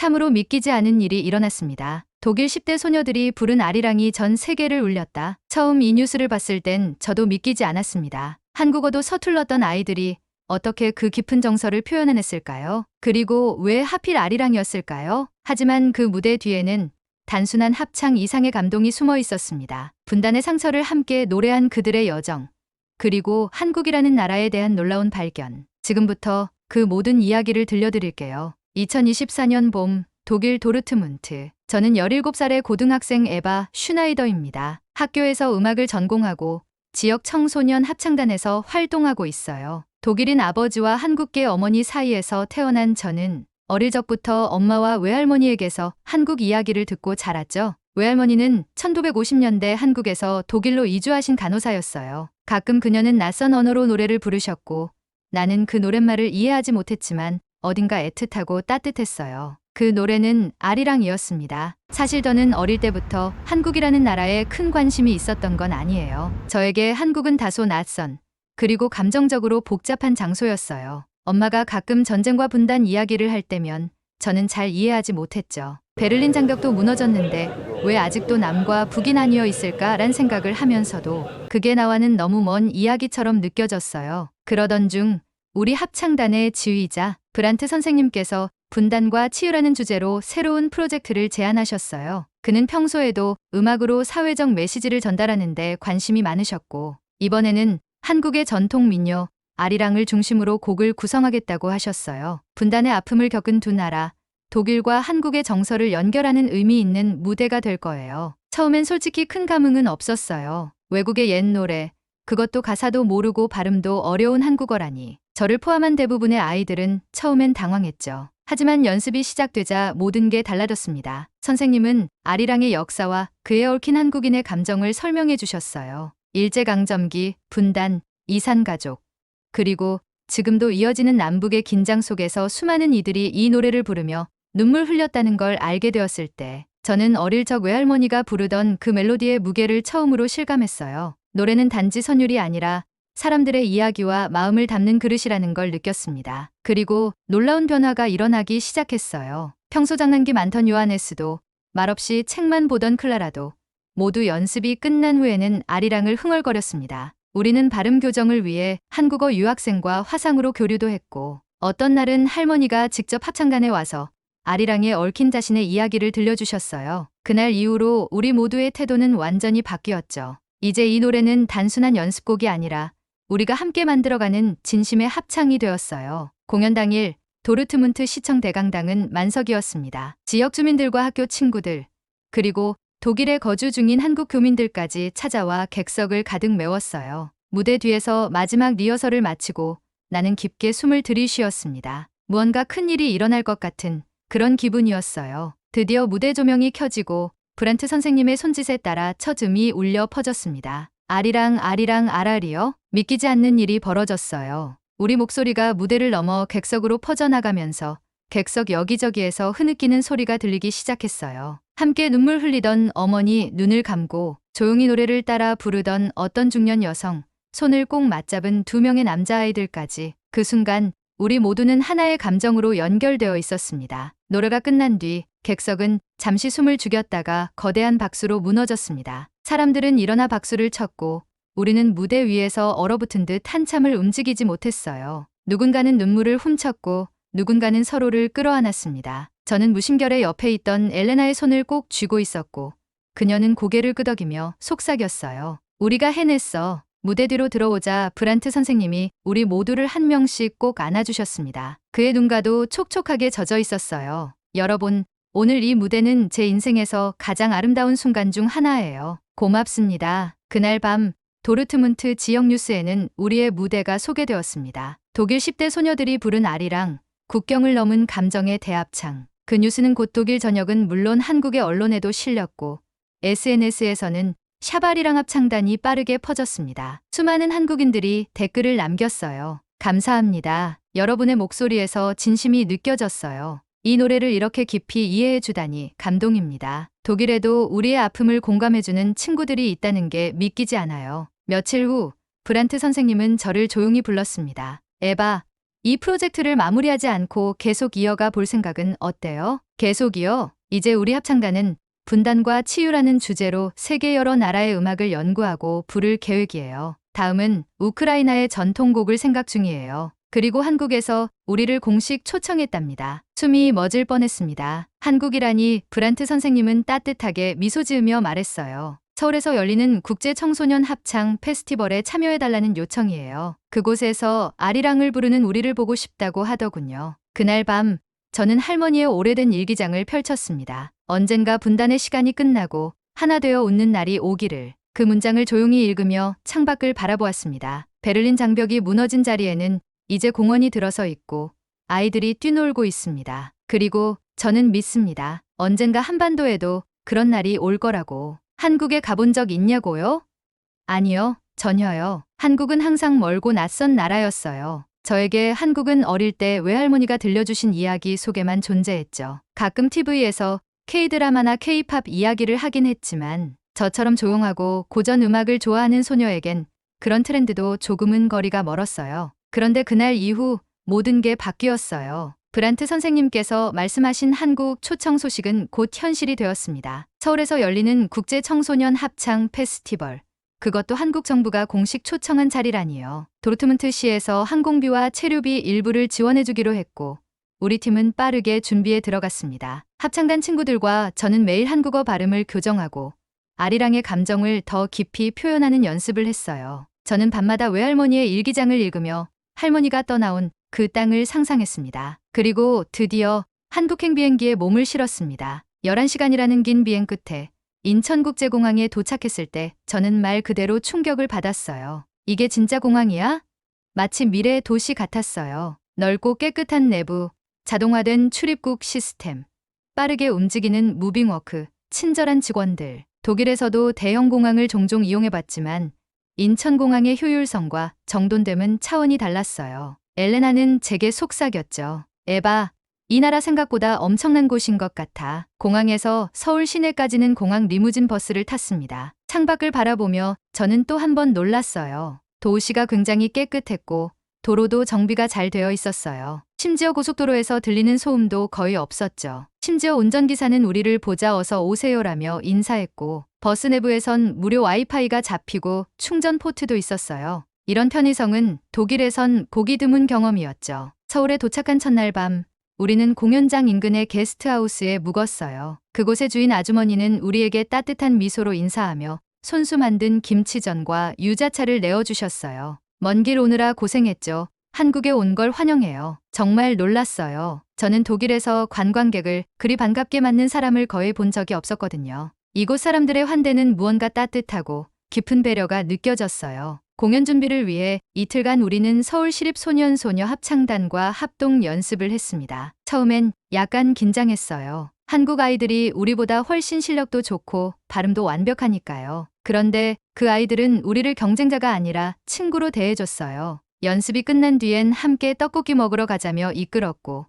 참으로 믿기지 않은 일이 일어났습니다. 독일 10대 소녀들이 부른 아리랑이 전 세계를 울렸다. 처음 이 뉴스를 봤을 땐 저도 믿기지 않았습니다. 한국어도 서툴렀던 아이들이 어떻게 그 깊은 정서를 표현해냈을까요? 그리고 왜 하필 아리랑이었을까요? 하지만 그 무대 뒤에는 단순한 합창 이상의 감동이 숨어 있었습니다. 분단의 상처를 함께 노래한 그들의 여정, 그리고 한국이라는 나라에 대한 놀라운 발견. 지금부터 그 모든 이야기를 들려드릴게요. 2024년 봄, 독일 도르트문트. 저는 17살의 고등학생 에바 슈나이더입니다. 학교에서 음악을 전공하고 지역 청소년 합창단에서 활동하고 있어요. 독일인 아버지와 한국계 어머니 사이에서 태어난 저는 어릴 적부터 엄마와 외할머니에게서 한국 이야기를 듣고 자랐죠. 외할머니는 1950년대 한국에서 독일로 이주하신 간호사였어요. 가끔 그녀는 낯선 언어로 노래를 부르셨고 나는 그 노랫말을 이해하지 못했지만 어딘가 애틋하고 따뜻했어요. 그 노래는 아리랑이었습니다. 사실 저는 어릴 때부터 한국이라는 나라에 큰 관심이 있었던 건 아니에요. 저에게 한국은 다소 낯선, 그리고 감정적으로 복잡한 장소였어요. 엄마가 가끔 전쟁과 분단 이야기를 할 때면 저는 잘 이해하지 못했죠. 베를린 장벽도 무너졌는데 왜 아직도 남과 북이 나뉘어 있을까란 생각을 하면서도 그게 나와는 너무 먼 이야기처럼 느껴졌어요. 그러던 중 우리 합창단의 지휘자 브란트 선생님께서 분단과 치유라는 주제로 새로운 프로젝트를 제안하셨어요. 그는 평소에도 음악으로 사회적 메시지를 전달하는 데 관심이 많으셨고 이번에는 한국의 전통 민요 아리랑을 중심으로 곡을 구성하겠다고 하셨어요. 분단의 아픔을 겪은 두 나라, 독일과 한국의 정서를 연결하는 의미 있는 무대가 될 거예요. 처음엔 솔직히 큰 감흥은 없었어요. 외국의 옛 노래, 그것도 가사도 모르고 발음도 어려운 한국어라니. 저를 포함한 대부분의 아이들은 처음엔 당황했죠. 하지만 연습이 시작되자 모든 게 달라졌습니다. 선생님은 아리랑의 역사와 그에 얽힌 한국인의 감정을 설명해 주셨어요. 일제강점기, 분단, 이산가족, 그리고 지금도 이어지는 남북의 긴장 속에서 수많은 이들이 이 노래를 부르며 눈물 흘렸다는 걸 알게 되었을 때 저는 어릴 적 외할머니가 부르던 그 멜로디의 무게를 처음으로 실감했어요. 노래는 단지 선율이 아니라 사람들의 이야기와 마음을 담는 그릇이라는 걸 느꼈습니다. 그리고 놀라운 변화가 일어나기 시작했어요. 평소 장난기 많던 요하네스도 말없이 책만 보던 클라라도 모두 연습이 끝난 후에는 아리랑을 흥얼거렸습니다. 우리는 발음 교정을 위해 한국어 유학생과 화상으로 교류도 했고 어떤 날은 할머니가 직접 합창단에 와서 아리랑에 얽힌 자신의 이야기를 들려주셨어요. 그날 이후로 우리 모두의 태도는 완전히 바뀌었죠. 이제 이 노래는 단순한 연습곡이 아니라 우리가 함께 만들어가는 진심의 합창이 되었어요. 공연 당일 도르트문트 시청 대강당은 만석이었습니다. 지역 주민들과 학교 친구들, 그리고 독일에 거주 중인 한국 교민들까지 찾아와 객석을 가득 메웠어요. 무대 뒤에서 마지막 리허설을 마치고 나는 깊게 숨을 들이쉬었습니다. 무언가 큰 일이 일어날 것 같은 그런 기분이었어요. 드디어 무대 조명이 켜지고 브란트 선생님의 손짓에 따라 첫 음이 울려 퍼졌습니다. 아리랑 아리랑 아라리요? 믿기지 않는 일이 벌어졌어요. 우리 목소리가 무대를 넘어 객석으로 퍼져나가면서 객석 여기저기에서 흐느끼는 소리가 들리기 시작했어요. 함께 눈물 흘리던 어머니 눈을 감고 조용히 노래를 따라 부르던 어떤 중년 여성, 손을 꼭 맞잡은 두 명의 남자아이들까지 그 순간 우리 모두는 하나의 감정으로 연결되어 있었습니다. 노래가 끝난 뒤 객석은 잠시 숨을 죽였다가 거대한 박수로 무너졌습니다. 사람들은 일어나 박수를 쳤고 우리는 무대 위에서 얼어붙은 듯 한참을 움직이지 못했어요. 누군가는 눈물을 훔쳤고 누군가는 서로를 끌어안았습니다. 저는 무심결에 옆에 있던 엘레나의 손을 꼭 쥐고 있었고 그녀는 고개를 끄덕이며 속삭였어요. 우리가 해냈어. 무대 뒤로 들어오자 브란트 선생님이 우리 모두를 한 명씩 꼭 안아주셨습니다. 그의 눈가도 촉촉하게 젖어 있었어요. 여러분, 오늘 이 무대는 제 인생에서 가장 아름다운 순간 중 하나예요. 고맙습니다. 그날 밤 도르트문트 지역 뉴스에는 우리의 무대가 소개되었습니다. 독일 10대 소녀들이 부른 아리랑, 국경을 넘은 감정의 대합창. 그 뉴스는 곧 독일 전역은 물론 한국의 언론에도 실렸고 SNS에서는 샤바리랑 합창단이 빠르게 퍼졌습니다. 수많은 한국인들이 댓글을 남겼어요. 감사합니다. 여러분의 목소리에서 진심이 느껴졌어요. 이 노래를 이렇게 깊이 이해해 주다니 감동입니다. 독일에도 우리의 아픔을 공감해주는 친구들이 있다는 게 믿기지 않아요. 며칠 후 브란트 선생님은 저를 조용히 불렀습니다. 에바, 이 프로젝트를 마무리하지 않고 계속 이어가 볼 생각은 어때요? 계속이요? 이제 우리 합창단은 분단과 치유라는 주제로 세계 여러 나라의 음악을 연구하고 부를 계획이에요. 다음은 우크라이나의 전통곡을 생각 중이에요. 그리고 한국에서 우리를 공식 초청했답니다. 숨이 멎을 뻔했습니다. 한국이라니 브란트 선생님은 따뜻하게 미소 지으며 말했어요. 서울에서 열리는 국제 청소년 합창 페스티벌에 참여해달라는 요청이에요. 그곳에서 아리랑을 부르는 우리를 보고 싶다고 하더군요. 그날 밤 저는 할머니의 오래된 일기장을 펼쳤습니다. 언젠가 분단의 시간이 끝나고 하나 되어 웃는 날이 오기를. 그 문장을 조용히 읽으며 창밖을 바라보았습니다. 베를린 장벽이 무너진 자리에는 이제 공원이 들어서 있고 아이들이 뛰놀고 있습니다. 그리고 저는 믿습니다. 언젠가 한반도에도 그런 날이 올 거라고. 한국에 가본 적 있냐고요? 아니요, 전혀요. 한국은 항상 멀고 낯선 나라였어요. 저에게 한국은 어릴 때 외할머니가 들려주신 이야기 속에만 존재했죠. 가끔 TV에서 K-드라마나 K-팝 이야기를 하긴 했지만 저처럼 조용하고 고전 음악을 좋아하는 소녀에겐 그런 트렌드도 조금은 거리가 멀었어요. 그런데 그날 이후 모든 게 바뀌었어요. 브란트 선생님께서 말씀하신 한국 초청 소식은 곧 현실이 되었습니다. 서울에서 열리는 국제 청소년 합창 페스티벌. 그것도 한국 정부가 공식 초청한 자리라니요. 도르트문트시에서 항공비와 체류비 일부를 지원해주기로 했고 우리 팀은 빠르게 준비에 들어갔습니다. 합창단 친구들과 저는 매일 한국어 발음을 교정하고 아리랑의 감정을 더 깊이 표현하는 연습을 했어요. 저는 밤마다 외할머니의 일기장을 읽으며 할머니가 떠나온 그 땅을 상상했습니다. 그리고 드디어 한국행 비행기에 몸을 실었습니다. 11시간이라는 긴 비행 끝에 인천국제공항에 도착했을 때 저는 말 그대로 충격을 받았어요. 이게 진짜 공항이야? 마치 미래의 도시 같았어요. 넓고 깨끗한 내부, 자동화된 출입국 시스템, 빠르게 움직이는 무빙워크, 친절한 직원들. 독일에서도 대형 공항을 종종 이용해봤지만 인천공항의 효율성과 정돈됨은 차원이 달랐어요. 엘레나는 제게 속삭였죠. 에바, 이 나라 생각보다 엄청난 곳인 것 같아. 공항에서 서울 시내까지는 공항 리무진 버스를 탔습니다. 창밖을 바라보며 저는 또 한 번 놀랐어요. 도시가 굉장히 깨끗했고 도로도 정비가 잘 되어 있었어요. 심지어 고속도로에서 들리는 소음도 거의 없었죠. 심지어 운전기사는 우리를 보자 어서 오세요라며 인사했고 버스 내부에선 무료 와이파이가 잡히고 충전 포트도 있었어요. 이런 편의성은 독일에선 보기 드문 경험이었죠. 서울에 도착한 첫날 밤 우리는 공연장 인근의 게스트하우스에 묵었어요. 그곳의 주인 아주머니는 우리에게 따뜻한 미소로 인사하며 손수 만든 김치전과 유자차를 내어주셨어요. 먼 길 오느라 고생했죠. 한국에 온 걸 환영해요. 정말 놀랐어요. 저는 독일에서 관광객을 그리 반갑게 맞는 사람을 거의 본 적이 없었거든요. 이곳 사람들의 환대는 무언가 따뜻하고 깊은 배려가 느껴졌어요. 공연 준비를 위해 이틀간 우리는 서울시립소년소녀 합창단과 합동 연습을 했습니다. 처음엔 약간 긴장했어요. 한국 아이들이 우리보다 훨씬 실력도 좋고 발음도 완벽하니까요. 그런데 그 아이들은 우리를 경쟁자가 아니라 친구로 대해줬어요. 연습이 끝난 뒤엔 함께 떡볶이 먹으러 가자며 이끌었고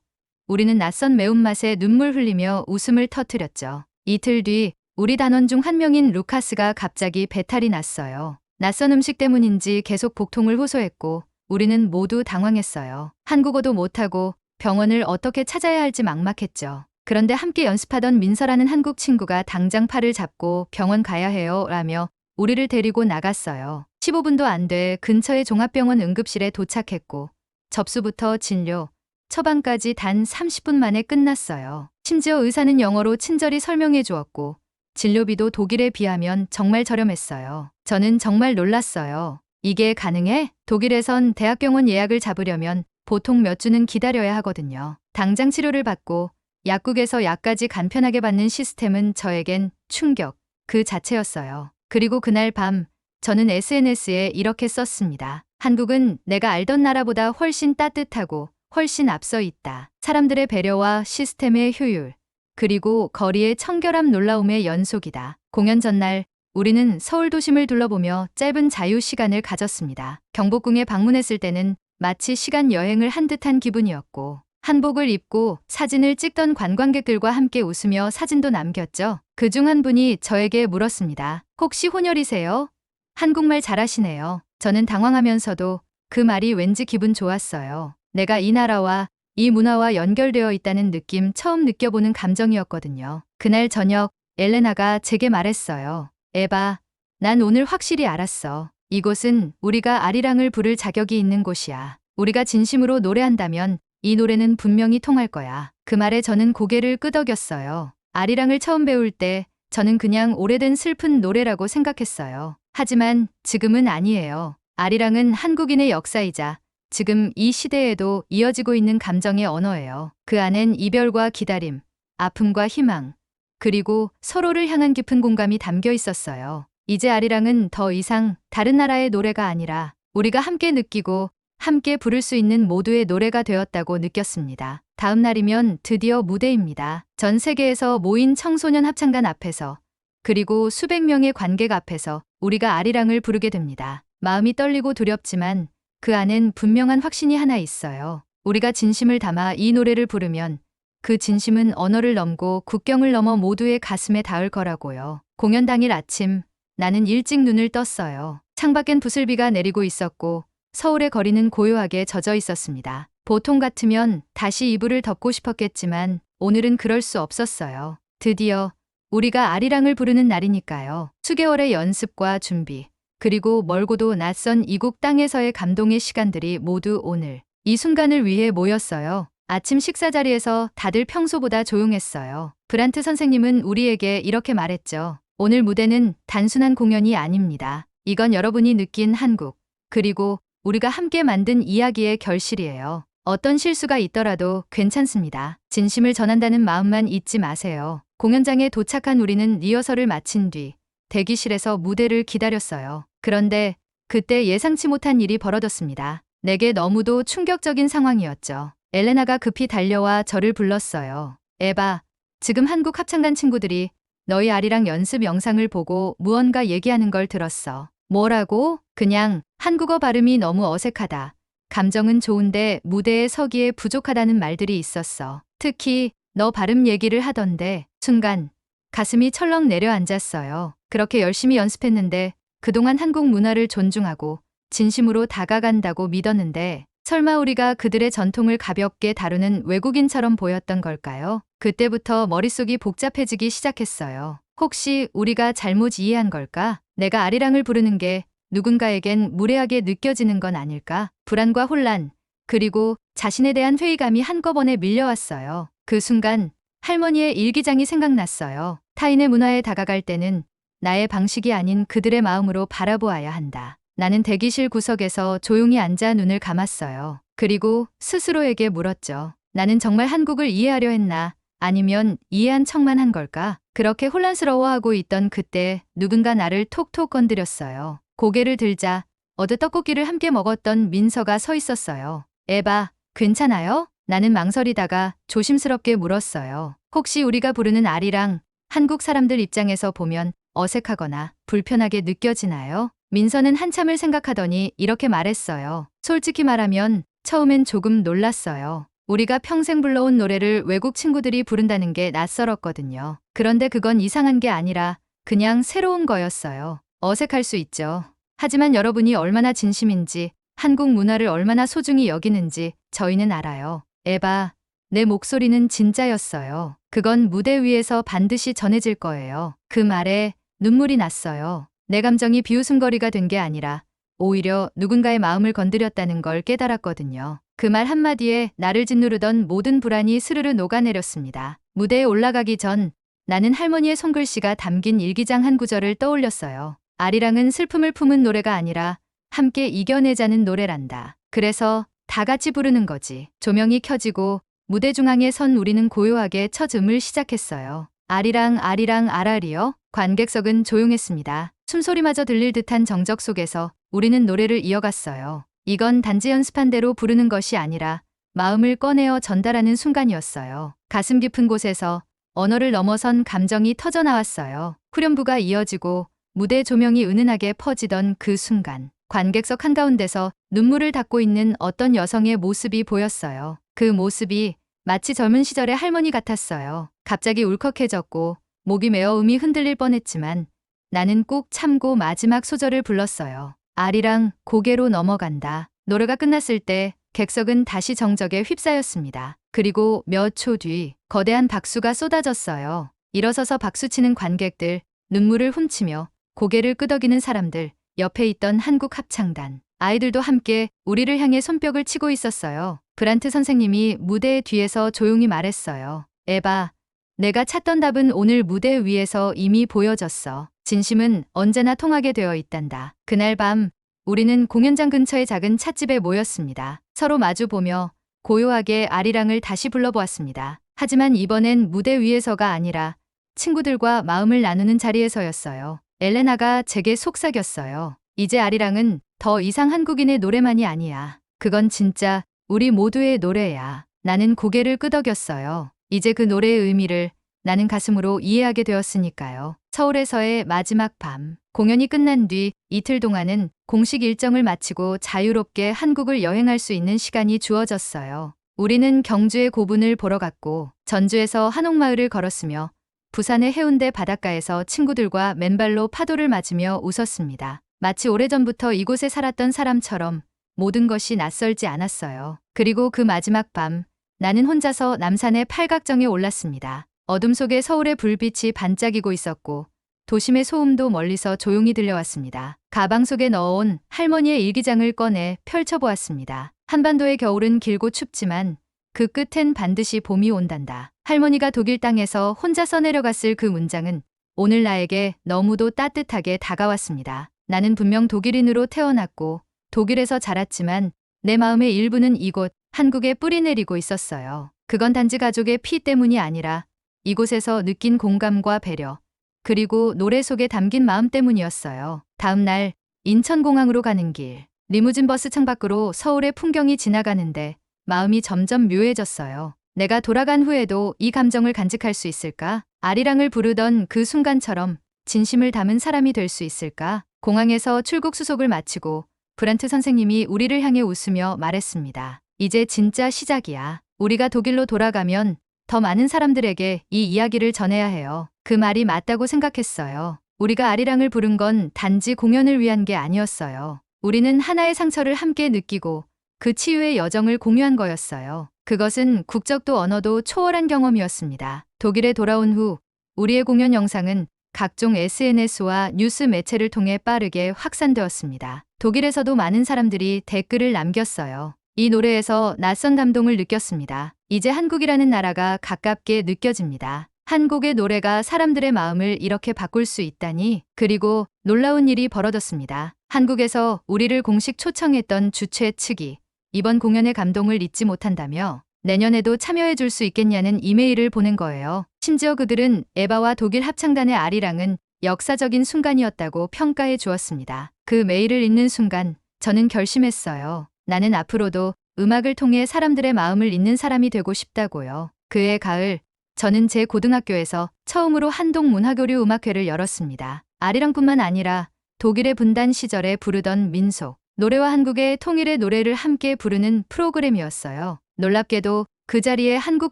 우리는 낯선 매운맛에 눈물 흘리며 웃음을 터뜨렸죠. 이틀 뒤 우리 단원 중 한 명인 루카스가 갑자기 배탈이 났어요. 낯선 음식 때문인지 계속 복통을 호소했고 우리는 모두 당황했어요. 한국어도 못하고 병원을 어떻게 찾아야 할지 막막했죠. 그런데 함께 연습하던 민서라는 한국 친구가 당장 팔을 잡고 병원 가야 해요 라며 우리를 데리고 나갔어요. 15분도 안 돼 근처의 종합병원 응급실에 도착했고 접수부터 진료, 처방까지 단 30분 만에 끝났어요. 심지어 의사는 영어로 친절히 설명해 주었고 진료비도 독일에 비하면 정말 저렴했어요. 저는 정말 놀랐어요. 이게 가능해? 독일에선 대학병원 예약을 잡으려면 보통 몇 주는 기다려야 하거든요. 당장 치료를 받고 약국에서 약까지 간편하게 받는 시스템은 저에겐 충격 그 자체였어요. 그리고 그날 밤 저는 SNS에 이렇게 썼습니다. 한국은 내가 알던 나라보다 훨씬 따뜻하고 훨씬 앞서 있다. 사람들의 배려와 시스템의 효율, 그리고 거리의 청결함 놀라움의 연속이다. 공연 전날 우리는 서울 도심을 둘러보며 짧은 자유 시간을 가졌습니다. 경복궁에 방문했을 때는 마치 시간 여행을 한 듯한 기분이었고 한복을 입고 사진을 찍던 관광객들과 함께 웃으며 사진도 남겼죠. 그중 한 분이 저에게 물었습니다. 혹시 혼혈이세요? 한국말 잘하시네요. 저는 당황하면서도 그 말이 왠지 기분 좋았어요. 내가 이 나라와 이 문화와 연결되어 있다는 느낌 처음 느껴보는 감정이었거든요. 그날 저녁 엘레나가 제게 말했어요. 에바, 난 오늘 확실히 알았어. 이곳은 우리가 아리랑을 부를 자격이 있는 곳이야. 우리가 진심으로 노래한다면 이 노래는 분명히 통할 거야. 그 말에 저는 고개를 끄덕였어요. 아리랑을 처음 배울 때 저는 그냥 오래된 슬픈 노래라고 생각했어요. 하지만 지금은 아니에요. 아리랑은 한국인의 역사이자 지금 이 시대에도 이어지고 있는 감정의 언어예요. 그 안엔 이별과 기다림, 아픔과 희망, 그리고 서로를 향한 깊은 공감이 담겨 있었어요. 이제 아리랑은 더 이상 다른 나라의 노래가 아니라 우리가 함께 느끼고 함께 부를 수 있는 모두의 노래가 되었다고 느꼈습니다. 다음 날이면 드디어 무대입니다. 전 세계에서 모인 청소년 합창단 앞에서 그리고 수백 명의 관객 앞에서 우리가 아리랑을 부르게 됩니다. 마음이 떨리고 두렵지만 그 안엔 분명한 확신이 하나 있어요. 우리가 진심을 담아 이 노래를 부르면 그 진심은 언어를 넘고 국경을 넘어 모두의 가슴에 닿을 거라고요. 공연 당일 아침 나는 일찍 눈을 떴어요. 창밖엔 부슬비가 내리고 있었고 서울의 거리는 고요하게 젖어 있었습니다. 보통 같으면 다시 이불을 덮고 싶었겠지만 오늘은 그럴 수 없었어요. 드디어 우리가 아리랑을 부르는 날이니까요. 수개월의 연습과 준비, 그리고 멀고도 낯선 이국 땅에서의 감동의 시간들이 모두 오늘 이 순간을 위해 모였어요. 아침 식사 자리에서 다들 평소보다 조용했어요. 브란트 선생님은 우리에게 이렇게 말했죠. 오늘 무대는 단순한 공연이 아닙니다. 이건 여러분이 느낀 한국, 그리고 우리가 함께 만든 이야기의 결실이에요. 어떤 실수가 있더라도 괜찮습니다. 진심을 전한다는 마음만 잊지 마세요. 공연장에 도착한 우리는 리허설을 마친 뒤 대기실에서 무대를 기다렸어요. 그런데 그때 예상치 못한 일이 벌어졌습니다. 내게 너무도 충격적인 상황이었죠. 엘레나가 급히 달려와 저를 불렀어요. 에바, 지금 한국 합창단 친구들이 너희 아리랑 연습 영상을 보고 무언가 얘기하는 걸 들었어. 뭐라고? 그냥 한국어 발음이 너무 어색하다. 감정은 좋은데 무대에 서기에 부족하다는 말들이 있었어. 특히 너 발음 얘기를 하던데 순간 가슴이 철렁 내려앉았어요. 그렇게 열심히 연습했는데 그동안 한국 문화를 존중하고 진심으로 다가간다고 믿었는데 설마 우리가 그들의 전통을 가볍게 다루는 외국인처럼 보였던 걸까요? 그때부터 머릿속이 복잡해지기 시작했어요. 혹시 우리가 잘못 이해한 걸까? 내가 아리랑을 부르는 게 누군가에겐 무례하게 느껴지는 건 아닐까? 불안과 혼란, 그리고 자신에 대한 회의감이 한꺼번에 밀려왔어요. 그 순간 할머니의 일기장이 생각났어요. 타인의 문화에 다가갈 때는 나의 방식이 아닌 그들의 마음으로 바라보아야 한다. 나는 대기실 구석에서 조용히 앉아 눈을 감았어요. 그리고 스스로에게 물었죠. 나는 정말 한국을 이해하려 했나? 아니면 이해한 척만 한 걸까? 그렇게 혼란스러워하고 있던 그때 누군가 나를 톡톡 건드렸어요. 고개를 들자 어제 떡볶이를 함께 먹었던 민서가 서 있었어요. 에바, 괜찮아요? 나는 망설이다가 조심스럽게 물었어요. 혹시 우리가 부르는 아리랑 한국 사람들 입장에서 보면 어색하거나 불편하게 느껴지나요? 민서는 한참을 생각하더니 이렇게 말했어요. 솔직히 말하면 처음엔 조금 놀랐어요. 우리가 평생 불러온 노래를 외국 친구들이 부른다는 게 낯설었거든요. 그런데 그건 이상한 게 아니라 그냥 새로운 거였어요. 어색할 수 있죠. 하지만 여러분이 얼마나 진심인지, 한국 문화를 얼마나 소중히 여기는지 저희는 알아요. 에바, 내 목소리는 진짜였어요. 그건 무대 위에서 반드시 전해질 거예요. 그 말에 눈물이 났어요. 내 감정이 비웃음거리가 된 게 아니라 오히려 누군가의 마음을 건드렸다는 걸 깨달았거든요. 그 말 한마디에 나를 짓누르던 모든 불안이 스르르 녹아내렸습니다. 무대에 올라가기 전 나는 할머니의 손글씨가 담긴 일기장 한 구절을 떠올렸어요. 아리랑은 슬픔을 품은 노래가 아니라 함께 이겨내자는 노래란다. 그래서 다 같이 부르는 거지. 조명이 켜지고 무대 중앙에 선 우리는 고요하게 첫 음을 시작했어요. 아리랑 아리랑 아라리요. 관객석은 조용했습니다. 숨소리마저 들릴 듯한 정적 속에서 우리는 노래를 이어갔어요. 이건 단지 연습한 대로 부르는 것이 아니라 마음을 꺼내어 전달하는 순간이었어요. 가슴 깊은 곳에서 언어를 넘어선 감정이 터져나왔어요. 후렴부가 이어지고 무대 조명이 은은하게 퍼지던 그 순간 관객석 한가운데서 눈물을 닦고 있는 어떤 여성의 모습이 보였어요. 그 모습이 마치 젊은 시절의 할머니 같았어요. 갑자기 울컥해졌고 목이 메어 음이 흔들릴 뻔했지만 나는 꾹 참고 마지막 소절을 불렀어요. 아리랑 고개로 넘어간다. 노래가 끝났을 때 객석은 다시 정적에 휩싸였습니다. 그리고 몇 초 뒤 거대한 박수가 쏟아졌어요. 일어서서 박수치는 관객들, 눈물을 훔치며 고개를 끄덕이는 사람들, 옆에 있던 한국 합창단, 아이들도 함께 우리를 향해 손뼉을 치고 있었어요. 브란트 선생님이 무대 뒤에서 조용히 말했어요. 에바, 내가 찾던 답은 오늘 무대 위에서 이미 보여졌어. 진심은 언제나 통하게 되어 있단다. 그날 밤 우리는 공연장 근처의 작은 찻집에 모였습니다. 서로 마주보며 고요하게 아리랑을 다시 불러보았습니다. 하지만 이번엔 무대 위에서가 아니라 친구들과 마음을 나누는 자리에서였어요. 엘레나가 제게 속삭였어요. 이제 아리랑은 더 이상 한국인의 노래만이 아니야. 그건 진짜 우리 모두의 노래야. 나는 고개를 끄덕였어요. 이제 그 노래의 의미를 나는 가슴으로 이해하게 되었으니까요. 서울에서의 마지막 밤. 공연이 끝난 뒤 이틀 동안은 공식 일정을 마치고 자유롭게 한국을 여행할 수 있는 시간이 주어졌어요. 우리는 경주의 고분을 보러 갔고 전주에서 한옥마을을 걸었으며 부산의 해운대 바닷가에서 친구들과 맨발로 파도를 맞으며 웃었습니다. 마치 오래전부터 이곳에 살았던 사람처럼 모든 것이 낯설지 않았어요. 그리고 그 마지막 밤 나는 혼자서 남산의 팔각정에 올랐습니다. 어둠 속에 서울의 불빛이 반짝이고 있었고 도심의 소음도 멀리서 조용히 들려왔습니다. 가방 속에 넣어온 할머니의 일기장을 꺼내 펼쳐보았습니다. 한반도의 겨울은 길고 춥지만 그 끝엔 반드시 봄이 온단다. 할머니가 독일 땅에서 혼자 써내려갔을 그 문장은 오늘 나에게 너무도 따뜻하게 다가왔습니다. 나는 분명 독일인으로 태어났고 독일에서 자랐지만 내 마음의 일부는 이곳 한국에 뿌리 내리고 있었어요. 그건 단지 가족의 피 때문이 아니라 이곳에서 느낀 공감과 배려, 그리고 노래 속에 담긴 마음 때문이었어요. 다음 날 인천공항으로 가는 길, 리무진 버스 창밖으로 서울의 풍경이 지나가는데 마음이 점점 묘해졌어요. 내가 돌아간 후에도 이 감정을 간직할 수 있을까? 아리랑을 부르던 그 순간처럼 진심을 담은 사람이 될 수 있을까? 공항에서 출국 수속을 마치고 브란트 선생님이 우리를 향해 웃으며 말했습니다. 이제 진짜 시작이야. 우리가 독일로 돌아가면 더 많은 사람들에게 이 이야기를 전해야 해요. 그 말이 맞다고 생각했어요. 우리가 아리랑을 부른 건 단지 공연을 위한 게 아니었어요. 우리는 하나의 상처를 함께 느끼고 그 치유의 여정을 공유한 거였어요. 그것은 국적도 언어도 초월한 경험이었습니다. 독일에 돌아온 후 우리의 공연 영상은 각종 SNS와 뉴스 매체를 통해 빠르게 확산되었습니다. 독일에서도 많은 사람들이 댓글을 남겼어요. 이 노래에서 낯선 감동을 느꼈습니다. 이제 한국이라는 나라가 가깝게 느껴집니다. 한국의 노래가 사람들의 마음을 이렇게 바꿀 수 있다니. 그리고 놀라운 일이 벌어졌습니다. 한국에서 우리를 공식 초청했던 주최 측이 이번 공연의 감동을 잊지 못한다며 내년에도 참여해 줄 수 있겠냐는 이메일을 보낸 거예요. 심지어 그들은 에바와 독일 합창단의 아리랑은 역사적인 순간이었다고 평가해 주었습니다. 그 메일을 읽는 순간 저는 결심했어요. 나는 앞으로도 음악을 통해 사람들의 마음을 읽는 사람이 되고 싶다고요. 그해 가을, 저는 제 고등학교에서 처음으로 한동 문화교류 음악회를 열었습니다. 아리랑뿐만 아니라 독일의 분단 시절에 부르던 민속, 노래와 한국의 통일의 노래를 함께 부르는 프로그램이었어요. 놀랍게도 그 자리에 한국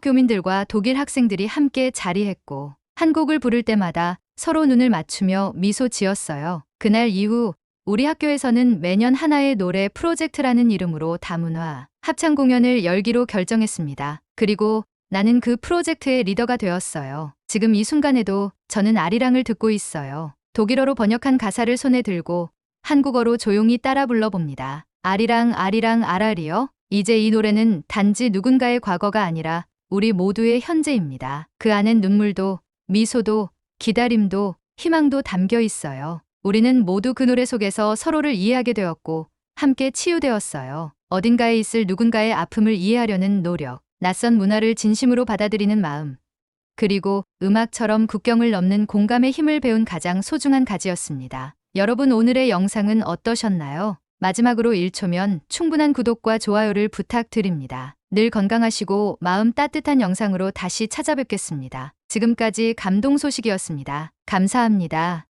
교민들과 독일 학생들이 함께 자리했고 한 곡을 부를 때마다 서로 눈을 맞추며 미소 지었어요. 그날 이후 우리 학교에서는 매년 하나의 노래 프로젝트라는 이름으로 다문화 합창 공연을 열기로 결정했습니다. 그리고 나는 그 프로젝트의 리더가 되었어요. 지금 이 순간에도 저는 아리랑을 듣고 있어요. 독일어로 번역한 가사를 손에 들고 한국어로 조용히 따라 불러봅니다. 아리랑 아리랑 아라리요. 이제 이 노래는 단지 누군가의 과거가 아니라 우리 모두의 현재입니다. 그 안엔 눈물도 미소도 기다림도 희망도 담겨 있어요. 우리는 모두 그 노래 속에서 서로를 이해하게 되었고 함께 치유되었어요. 어딘가에 있을 누군가의 아픔을 이해하려는 노력, 낯선 문화를 진심으로 받아들이는 마음, 그리고 음악처럼 국경을 넘는 공감의 힘을 배운 가장 소중한 가지였습니다. 여러분 오늘의 영상은 어떠셨나요? 마지막으로 1초면 충분한 구독과 좋아요를 부탁드립니다. 늘 건강하시고 마음 따뜻한 영상으로 다시 찾아뵙겠습니다. 지금까지 감동 소식이었습니다. 감사합니다.